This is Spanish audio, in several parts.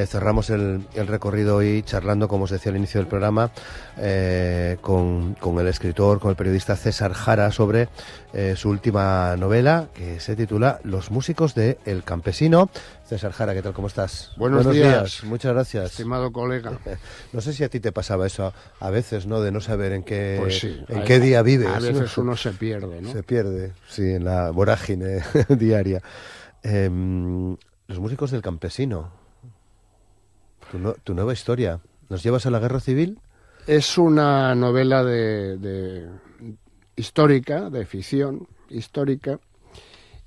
Cerramos el recorrido hoy charlando, como os decía al inicio del programa, con el escritor, con el periodista César Jara, sobre su última novela, que se titula Los músicos de El Campesino. César Jara, ¿qué tal? ¿Cómo estás? Buenos días. Muchas gracias. Estimado colega. No sé si a ti te pasaba eso a veces, ¿no? De no saber en qué, pues sí, qué día vives. A veces uno se pierde, ¿no? Se pierde, sí, en la vorágine diaria. Los músicos del Campesino. Tu nueva historia. ¿Nos llevas a la guerra civil? Es una novela histórica, de ficción histórica,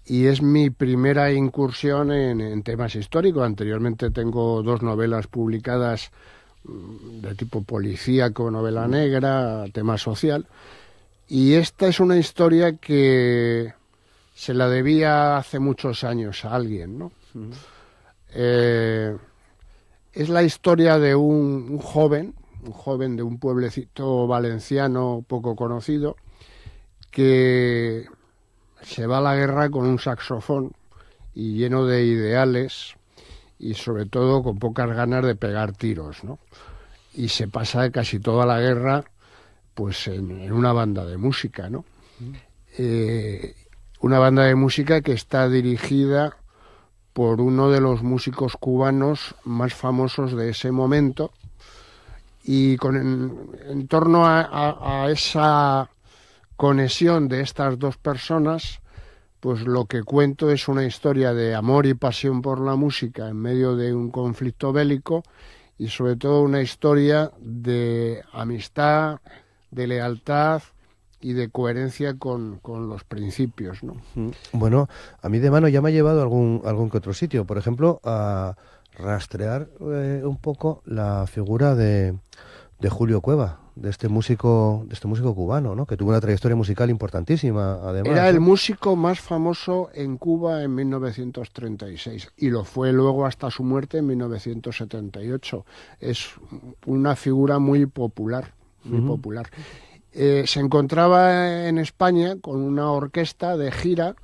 y es mi primera incursión en temas históricos. Anteriormente tengo 2 novelas publicadas de tipo policíaco, novela negra, tema social, y esta es una historia que se la debía hace muchos años a alguien, ¿no? Es la historia de un joven de un pueblecito valenciano poco conocido, que se va a la guerra con un saxofón y lleno de ideales y sobre todo con pocas ganas de pegar tiros, ¿no? Y se pasa casi toda la guerra pues en una banda de música, ¿no? Una banda de música que está dirigida por uno de los músicos cubanos más famosos de ese momento, y en torno a esa conexión de estas 2 personas, pues lo que cuento es una historia de amor y pasión por la música en medio de un conflicto bélico, y sobre todo una historia de amistad, de lealtad y de coherencia con los principios, ¿no? Bueno, a mí de mano ya me ha llevado a algún que otro sitio, por ejemplo, a rastrear un poco la figura de Julio Cueva, de este músico cubano, ¿no? Que tuvo una trayectoria musical importantísima, además. Era el músico más famoso en Cuba en 1936 y lo fue luego hasta su muerte en 1978. Es una figura muy popular, muy popular. Se encontraba en España con una orquesta de gira,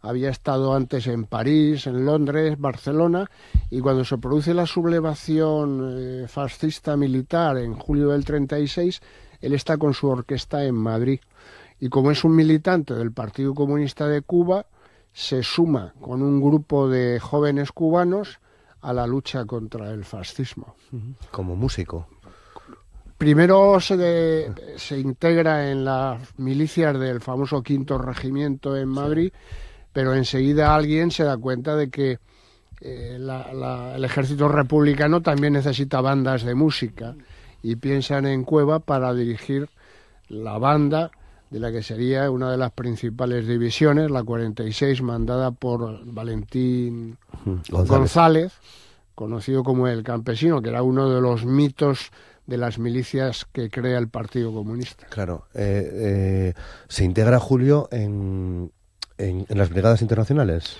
había estado antes en París, en Londres, Barcelona, y cuando se produce la sublevación fascista militar en julio del 36, él está con su orquesta en Madrid. Y como es un militante del Partido Comunista de Cuba, se suma con un grupo de jóvenes cubanos a la lucha contra el fascismo. Como músico. Primero se integra en las milicias del famoso Quinto Regimiento en Madrid, pero enseguida alguien se da cuenta de que el ejército republicano también necesita bandas de música, y piensan en Cueva para dirigir la banda de la que sería una de las principales divisiones, la 46, mandada por Valentín González, conocido como el Campesino, que era uno de los mitos de las milicias que crea el Partido Comunista. Claro. ¿Se integra Julio en las brigadas internacionales?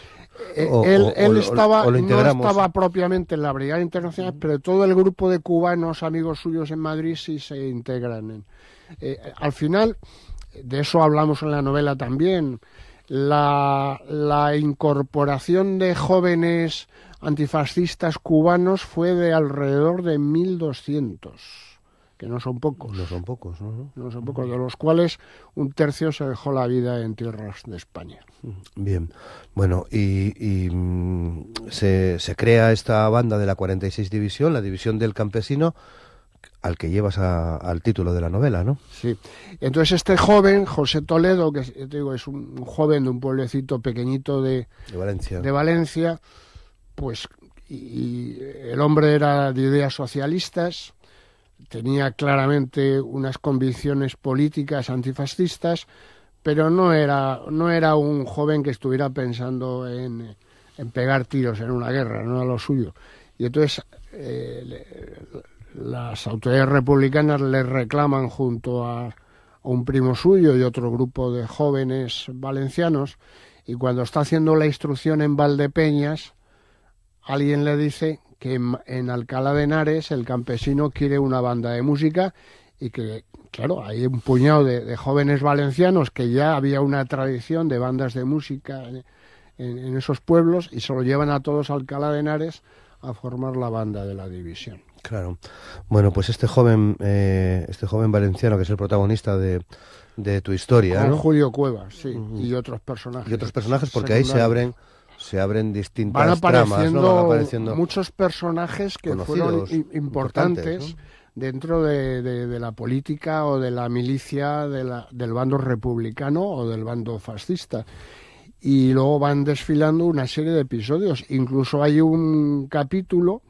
Él no estaba propiamente en la Brigada Internacional, pero todo el grupo de cubanos amigos suyos en Madrid sí se integran. Al final, de eso hablamos en la novela también, la incorporación de jóvenes antifascistas cubanos fue de alrededor de 1.200, que no son pocos. No son pocos, ¿no? No son pocos, de los cuales un tercio se dejó la vida en tierras de España. Bien, bueno, y se crea esta banda de la 46 División, la División del Campesino, al que llevas al título de la novela, ¿no? Sí. Entonces este joven, José Toledo, que te digo, es un joven de un pueblecito pequeñito de Valencia, pues, y el hombre era de ideas socialistas, tenía claramente unas convicciones políticas antifascistas, pero no era un joven que estuviera pensando en pegar tiros en una guerra, no era lo suyo. Y entonces las autoridades republicanas le reclaman junto a un primo suyo y otro grupo de jóvenes valencianos, y cuando está haciendo la instrucción en Valdepeñas, alguien le dice que en Alcalá de Henares el Campesino quiere una banda de música, y que, claro, hay un puñado de jóvenes valencianos, que ya había una tradición de bandas de música en esos pueblos, y se lo llevan a todos a Alcalá de Henares a formar la banda de la división. Claro. Bueno, pues este joven valenciano que es el protagonista de tu historia, Con ¿no? Julio Cuevas, sí, y otros personajes. Y otros personajes, porque ahí se abren Van distintas tramas, ¿no? Van apareciendo muchos personajes que fueron importantes, ¿no? dentro de la política o de la milicia del bando republicano o del bando fascista. Y luego van desfilando una serie de episodios. Incluso hay un capítulo,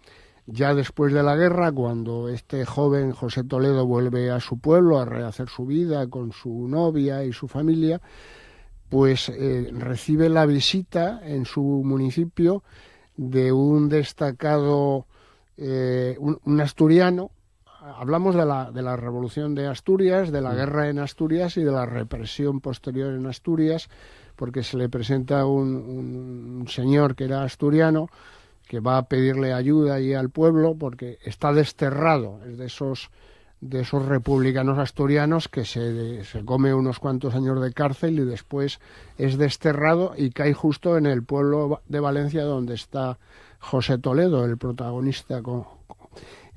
ya después de la guerra, cuando este joven José Toledo vuelve a su pueblo a rehacer su vida con su novia y su familia, pues recibe la visita en su municipio de un destacado, un asturiano. Hablamos de la Revolución de Asturias, de la guerra en Asturias y de la represión posterior en Asturias, porque se le presenta un señor que era asturiano, que va a pedirle ayuda allí al pueblo, porque está desterrado, es de esos republicanos asturianos que se come unos cuantos años de cárcel y después es desterrado y cae justo en el pueblo de Valencia donde está José Toledo, el protagonista,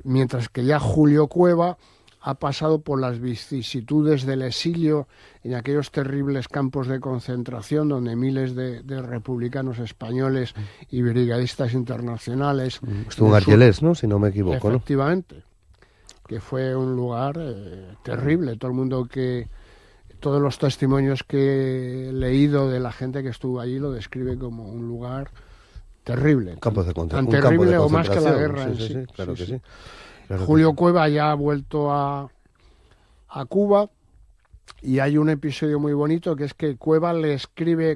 mientras que ya Julio Cueva ha pasado por las vicisitudes del exilio en aquellos terribles campos de concentración donde miles de republicanos españoles y brigadistas internacionales... Estuvo en Argelés, ¿no? Si no me equivoco, ¿no? Efectivamente, que fue un lugar terrible. Todos los testimonios que he leído de la gente que estuvo allí lo describe como un lugar terrible. Tan terrible o más que la guerra en sí. Claro que sí. Julio Cueva ya ha vuelto a Cuba y hay un episodio muy bonito que es que Cueva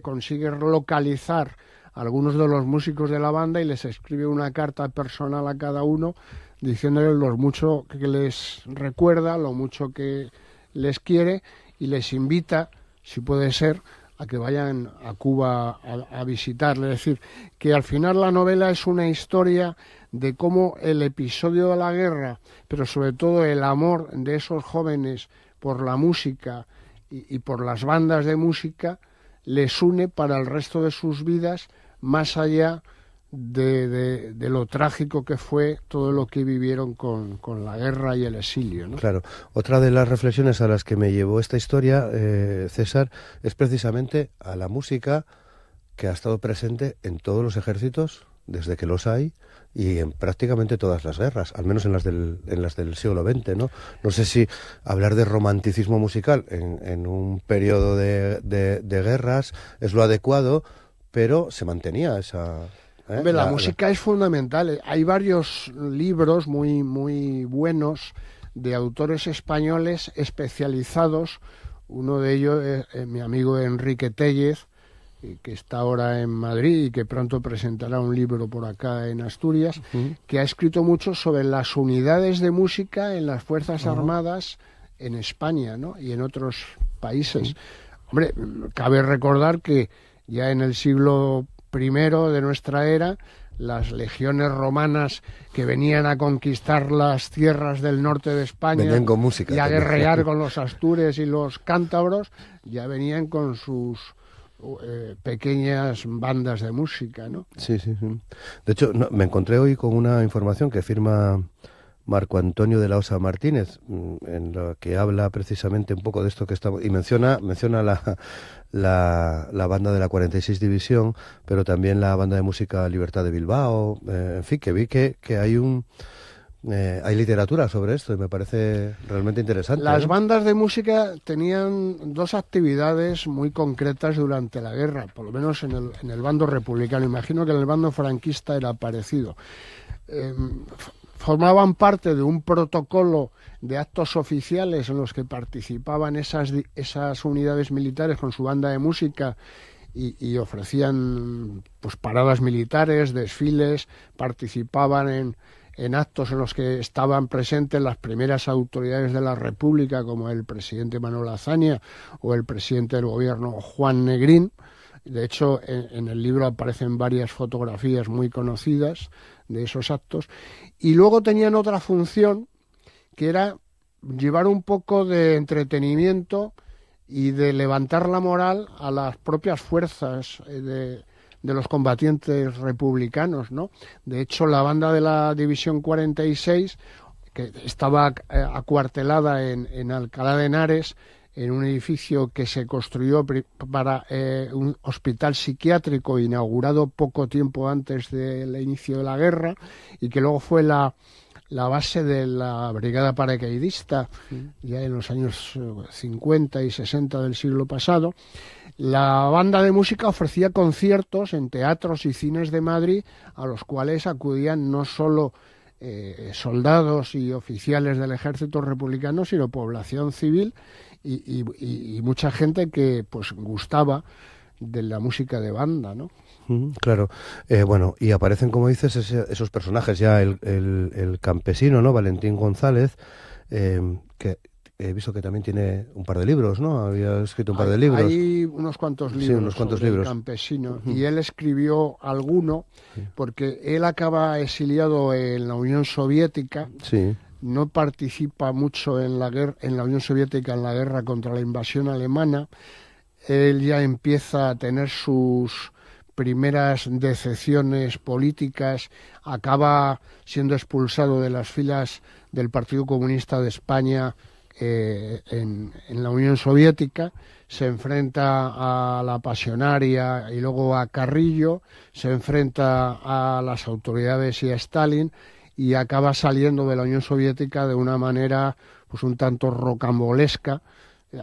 consigue localizar a algunos de los músicos de la banda y les escribe una carta personal a cada uno diciéndoles lo mucho que les recuerda, lo mucho que les quiere y les invita, si puede ser, a que vayan a Cuba a visitarle. Es decir, que al final la novela es una historia de cómo el episodio de la guerra, pero sobre todo el amor de esos jóvenes por la música y por las bandas de música, les une para el resto de sus vidas, más allá de lo trágico que fue todo lo que vivieron con la guerra y el exilio, ¿no? Claro. Otra de las reflexiones a las que me llevó esta historia, César, es precisamente a la música que ha estado presente en todos los ejércitos desde que los hay y en prácticamente todas las guerras, al menos en las del siglo XX, ¿no? No sé si hablar de romanticismo musical en un periodo de guerras es lo adecuado, pero se mantenía esa... Hombre, la música es fundamental. Hay varios libros muy, muy buenos de autores españoles especializados. Uno de ellos es mi amigo Enrique Tellez, que está ahora en Madrid y que pronto presentará un libro por acá en Asturias, que ha escrito mucho sobre las unidades de música en las Fuerzas Armadas en España, ¿no? Y en otros países. Hombre, cabe recordar que ya en el siglo I de nuestra era, las legiones romanas que venían a conquistar las tierras del norte de España venían con música, y a guerrear con los astures y los cántabros, ya venían con sus pequeñas bandas de música, ¿no? Sí. De hecho, me encontré hoy con una información que firma Marco Antonio de la Osa Martínez, en la que habla precisamente un poco de esto que estamos... Y menciona la banda de la 46 División, pero también la banda de música Libertad de Bilbao, en fin, que vi que hay hay literatura sobre esto y me parece realmente interesante. Las bandas de música tenían dos actividades muy concretas durante la guerra, por lo menos en el bando republicano. Imagino que en el bando franquista era parecido. Formaban parte de un protocolo de actos oficiales en los que participaban esas unidades militares con su banda de música y ofrecían pues paradas militares, desfiles, participaban en actos en los que estaban presentes las primeras autoridades de la República, como el presidente Manuel Azaña o el presidente del gobierno Juan Negrín. De hecho, en el libro aparecen varias fotografías muy conocidas de esos actos. Y luego tenían otra función, que era llevar un poco de entretenimiento y de levantar la moral a las propias fuerzas los combatientes republicanos, ¿no? De hecho, la banda de la División 46, que estaba acuartelada en Alcalá de Henares, en un edificio que se construyó para un hospital psiquiátrico inaugurado poco tiempo antes del inicio de la guerra, y que luego fue la base de la brigada paracaidista, ya en los años 50 y 60 del siglo pasado. La banda de música ofrecía conciertos en teatros y cines de Madrid, a los cuales acudían no solo soldados y oficiales del ejército republicano, sino población civil y mucha gente que pues gustaba de la música de banda, ¿no? Claro. Bueno, y aparecen, como dices, esos personajes, ya el campesino, ¿no? Valentín González, que he visto que también tiene un par de libros, ¿no? Había escrito un par de libros. Hay unos cuantos libros, sí, unos cuantos sobre libros. El campesino, y él escribió alguno, porque él acaba exiliado en la Unión Soviética. Sí. No participa mucho en la Unión Soviética en la guerra contra la invasión alemana. Él ya empieza a tener sus primeras decepciones políticas, acaba siendo expulsado de las filas del Partido Comunista de España en la Unión Soviética, se enfrenta a la Pasionaria y luego a Carrillo, se enfrenta a las autoridades y a Stalin, y acaba saliendo de la Unión Soviética de una manera pues un tanto rocambolesca.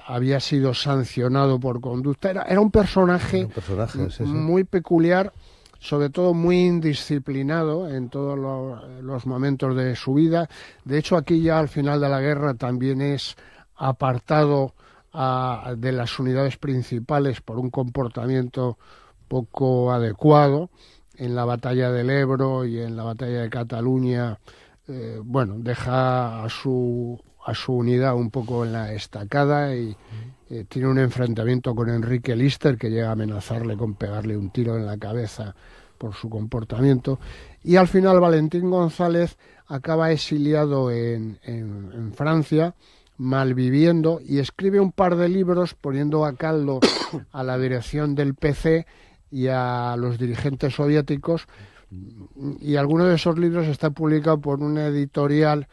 Había sido sancionado por conducta. Era un personaje sí. muy peculiar, sobre todo muy indisciplinado en todos los momentos de su vida. De hecho, aquí ya al final de la guerra también es apartado de las unidades principales por un comportamiento poco adecuado. En la batalla del Ebro y en la batalla de Cataluña, deja a su unidad un poco en la estacada y tiene un enfrentamiento con Enrique Lister, que llega a amenazarle con pegarle un tiro en la cabeza por su comportamiento. Y al final Valentín González acaba exiliado en Francia, malviviendo, y escribe un par de libros poniendo a caldo a la dirección del PC y a los dirigentes soviéticos, y alguno de esos libros está publicado por una editorial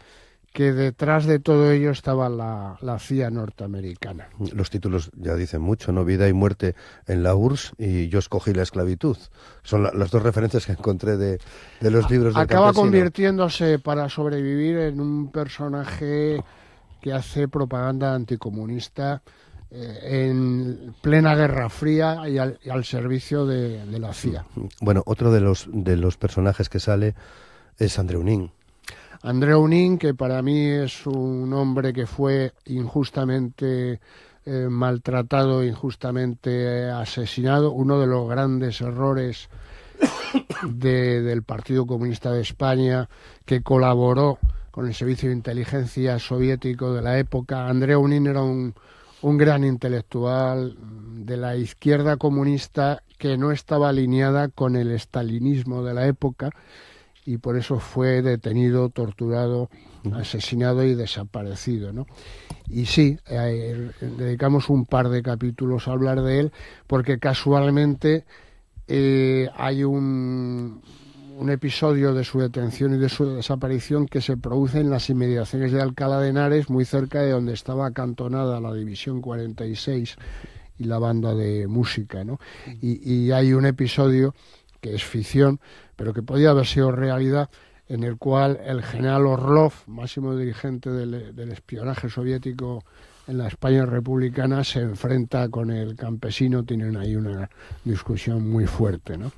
que detrás de todo ello estaba la CIA norteamericana. Los títulos ya dicen mucho, ¿no? Vida y muerte en la URSS y Yo escogí la esclavitud. Son las dos referencias que encontré de los libros del Acaba campesino. Convirtiéndose, para sobrevivir, en un personaje que hace propaganda anticomunista en plena Guerra Fría y al servicio de la CIA. Bueno, otro de los personajes que sale es Andreu Nin. Andreu Nin, que para mí es un hombre que fue injustamente maltratado, injustamente asesinado, uno de los grandes errores del Partido Comunista de España, que colaboró con el servicio de inteligencia soviético de la época. Andreu Nin era un gran intelectual de la izquierda comunista que no estaba alineada con el estalinismo de la época, y por eso fue detenido, torturado, asesinado y desaparecido, ¿no? Y sí, dedicamos un par de capítulos a hablar de él, porque casualmente hay un episodio de su detención y de su desaparición que se produce en las inmediaciones de Alcalá de Henares, muy cerca de donde estaba acantonada la División 46 y la banda de música, ¿no? Y hay un episodio que es ficción, pero que podía haber sido realidad, en el cual el general Orlov, máximo dirigente del espionaje soviético en la España republicana, se enfrenta con el campesino. Tienen ahí una discusión muy fuerte, ¿no?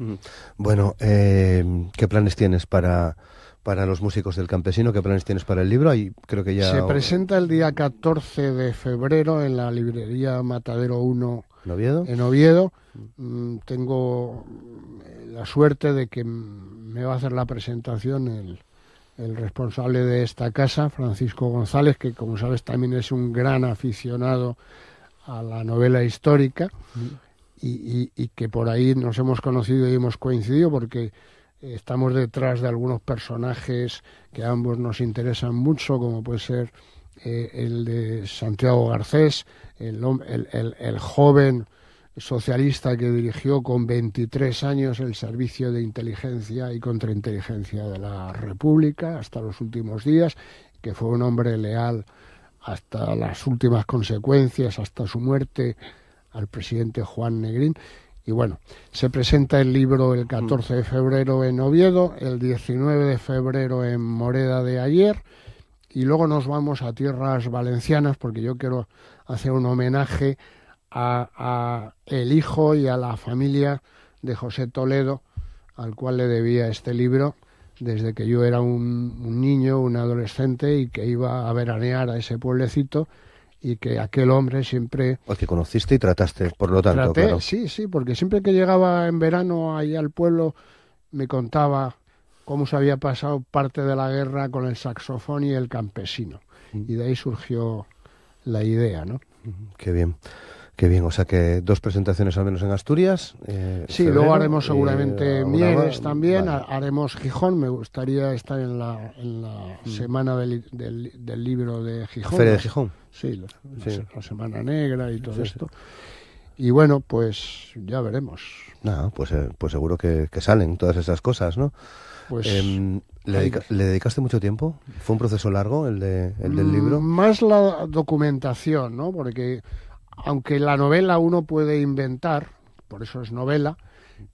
Bueno, ¿qué planes tienes para los músicos del campesino? ¿Qué planes tienes para el libro? Ahí creo que ya... Se presenta el día 14 de febrero en la librería Matadero 1 en Oviedo. Tengo la suerte de que me va a hacer la presentación el responsable de esta casa, Francisco González, que como sabes también es un gran aficionado a la novela histórica, y que por ahí nos hemos conocido y hemos coincidido, porque estamos detrás de algunos personajes que a ambos nos interesan mucho, como puede ser el de Santiago Garcés, el joven socialista que dirigió con 23 años el Servicio de Inteligencia y Contrainteligencia de la República hasta los últimos días, que fue un hombre leal hasta las últimas consecuencias, hasta su muerte, al presidente Juan Negrín. Y bueno, se presenta el libro el 14 de febrero en Oviedo, el 19 de febrero en Moreda de Aller, y luego nos vamos a tierras valencianas, porque yo quiero hacer un homenaje a el hijo y a la familia de José Toledo, al cual le debía este libro desde que yo era un niño, un adolescente, y que iba a veranear a ese pueblecito, y que aquel hombre siempre... Al que conociste y trataste, por lo tanto, claro. Sí, porque siempre que llegaba en verano ahí al pueblo me contaba cómo se había pasado parte de la guerra con el saxofón y el campesino. Y de ahí surgió la idea, ¿no? Qué bien. Qué bien, o sea que 2 presentaciones al menos en Asturias. Sí, febrero, luego haremos seguramente Mieres también, vale. Haremos Gijón, me gustaría estar en la semana del libro de Gijón. Feria de Gijón. Sí, la Semana Negra y todo esto. Y bueno, pues ya veremos. No, pues seguro que salen todas esas cosas, ¿no? Pues ¿Le dedicaste mucho tiempo? ¿Fue un proceso largo el del libro? Más la documentación, ¿no? Porque aunque la novela uno puede inventar, por eso es novela,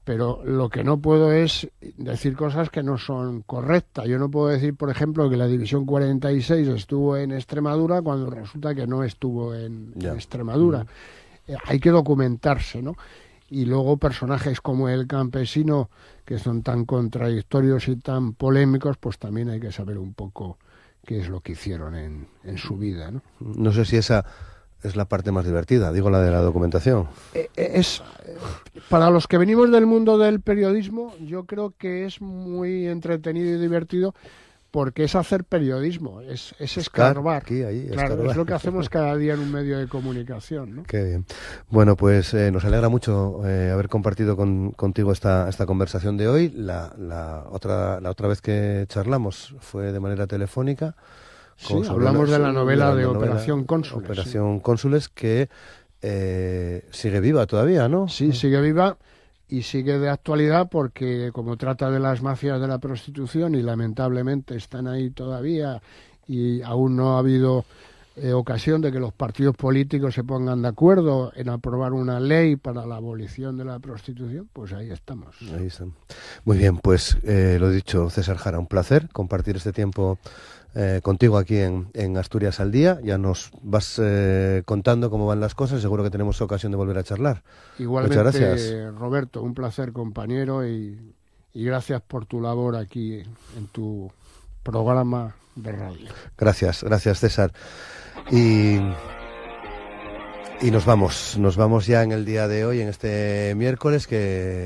pero lo que no puedo es decir cosas que no son correctas. Yo no puedo decir, por ejemplo, que la División 46 estuvo en Extremadura cuando resulta que no estuvo en Extremadura. Hay que documentarse, ¿no? Y luego personajes como el campesino, que son tan contradictorios y tan polémicos, pues también hay que saber un poco qué es lo que hicieron en su vida, ¿no? No sé si esa es la parte más divertida, digo la de la documentación. Para los que venimos del mundo del periodismo, yo creo que es muy entretenido y divertido, porque es hacer periodismo, es escarbar. Claro, es lo que hacemos cada día en un medio de comunicación, ¿no? Qué bien. Bueno, pues nos alegra mucho haber compartido contigo esta conversación de hoy. La otra vez que charlamos fue de manera telefónica. Sí, hablamos de la novela de Operación Cónsules. Operación Cónsules, que sigue viva todavía, ¿no? Sí, sigue viva y sigue de actualidad, porque como trata de las mafias de la prostitución y lamentablemente están ahí todavía, y aún no ha habido ocasión de que los partidos políticos se pongan de acuerdo en aprobar una ley para la abolición de la prostitución, pues ahí estamos. Ahí están. Muy bien, pues lo dicho, César Jara, un placer compartir este tiempo contigo aquí en Asturias al Día. Ya nos vas contando cómo van las cosas, seguro que tenemos ocasión de volver a charlar. Igualmente, muchas gracias. Roberto, un placer, compañero, y gracias por tu labor aquí en tu programa de radio. Gracias César. Y nos vamos ya en el día de hoy, en este miércoles, que